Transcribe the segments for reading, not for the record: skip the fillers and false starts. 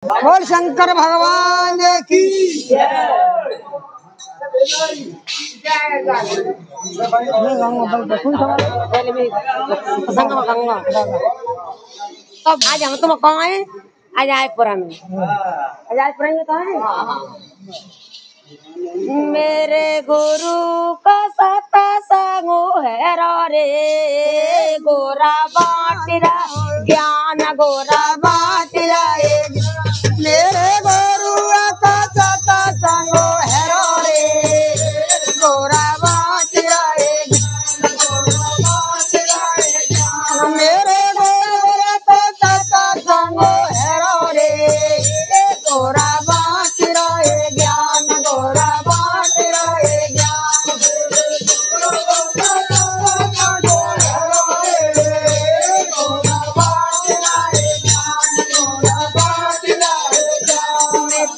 बोल शंकर भगवान की अब आज हम तुम कहाँ है? आज आयपुरा में। आज आयपुरा में कहाँ है? मेरे गुरु का सता संगो है रे गोरा बाटरा ज्ञान गोरा बाटरा मेरे गुरु का सता संगो है रे गोरा बाटरा मेरे गुरु का सता संगो है रे गोरा बाटरा ज्ञान गोरा बाटरा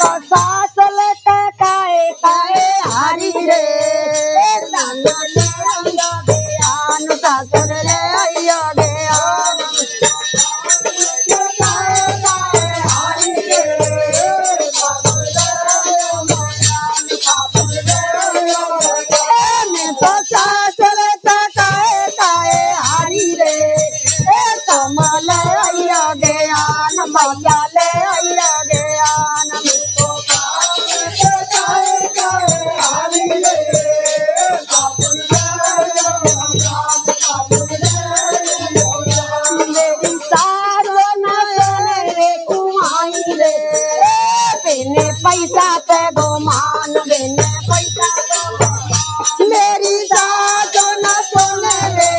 तो सास लटा काए काए हारी रे ज्ञान सासुर ले आइयो ज्ञान तो सास लटा काए काए हारी रे कमल आइयो ज्ञान माया ले आइयो ज्ञान मेरी सारो नयन रे कुमाई रे बिने पैसा पे गोमान बिने पैसा मेरी सारो न सोने रे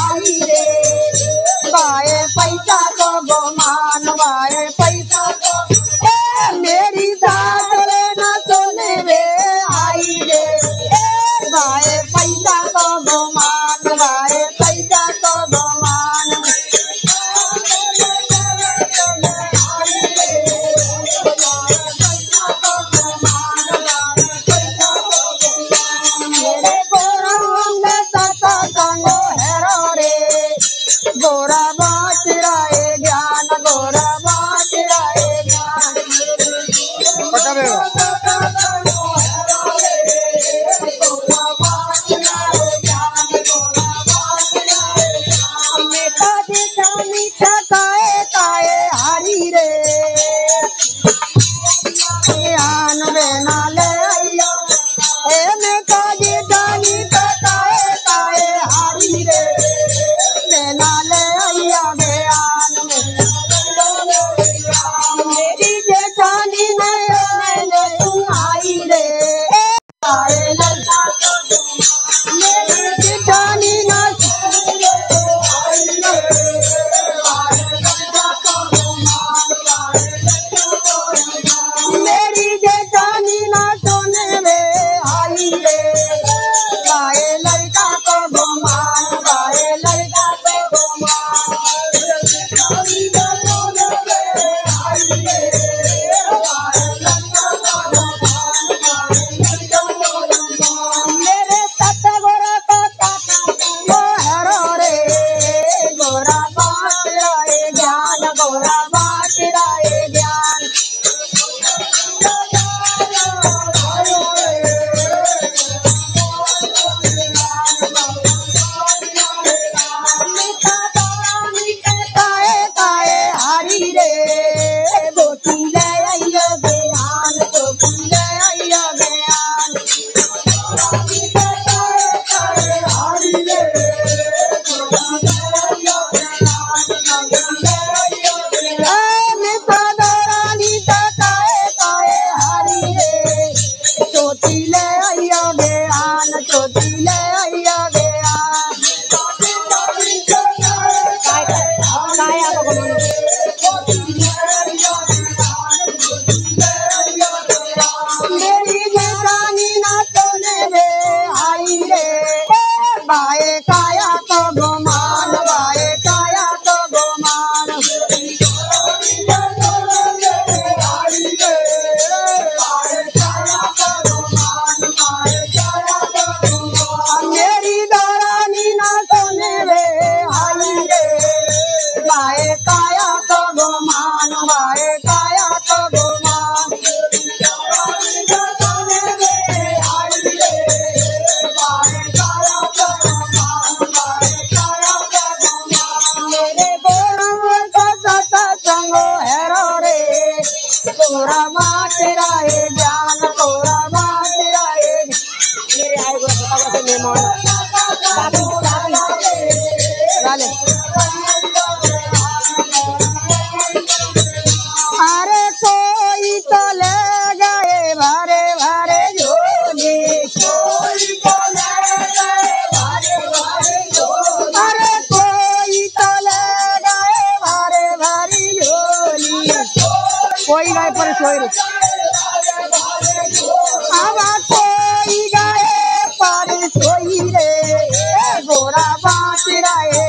आई रे बाए पैसा को गोमान बाए पैसा को मेरी सारो न सोने रे आई रे बाए पैसा को गोमान बाए पैसा को गोमान मेरे गोरंग सता संगो है रे गोरा बाटराए ज्ञान गोरा बाटराए ज्ञान मीठा मीठा मीठा काए काए हारी रे ज्ञान बेना ले आइयो मीठा मीठा मीठा काए काए हारी रे बेना ले आइयो ज्ञान मेरी जेठानी मैंने तुम आई रे आए लड़का मेरी जेठानी ना मेरी जेठानी ना सोने में आई रे गाए लड़का को गुमान गाए लड़का को मेरे सत गोरा को वो हरो रे गोरा बाटराए ज्ञान गोरा बाटराए ज्ञान काए काए हारी रे गोटी ले आइयो ज्ञान गोटी ले आइयो ज्ञान चोटी ले आइयो ज्ञान चोटी ले आइयो ज्ञान मेरी जेठानी ना सोने में आई रे बाए काया को गोमान बाए काया को गोमान मेरी दारानी ना सोने में आई रे बाए काया को गोमान बाए लड़का को गुमान मेरे गोरम का सत्संग हैरो रे तोरा माँ तेरा है ज्ञान तोरा माँ तेरा है मेरे आए हुए बताओ मेहमान अरे कोई तो ले गए भरे भरे झोली अरे कोई तो ले गए भरे भरी झोली कोई गए पर सोई अब कोई गए पर सोई रे गोरा बाँच रहे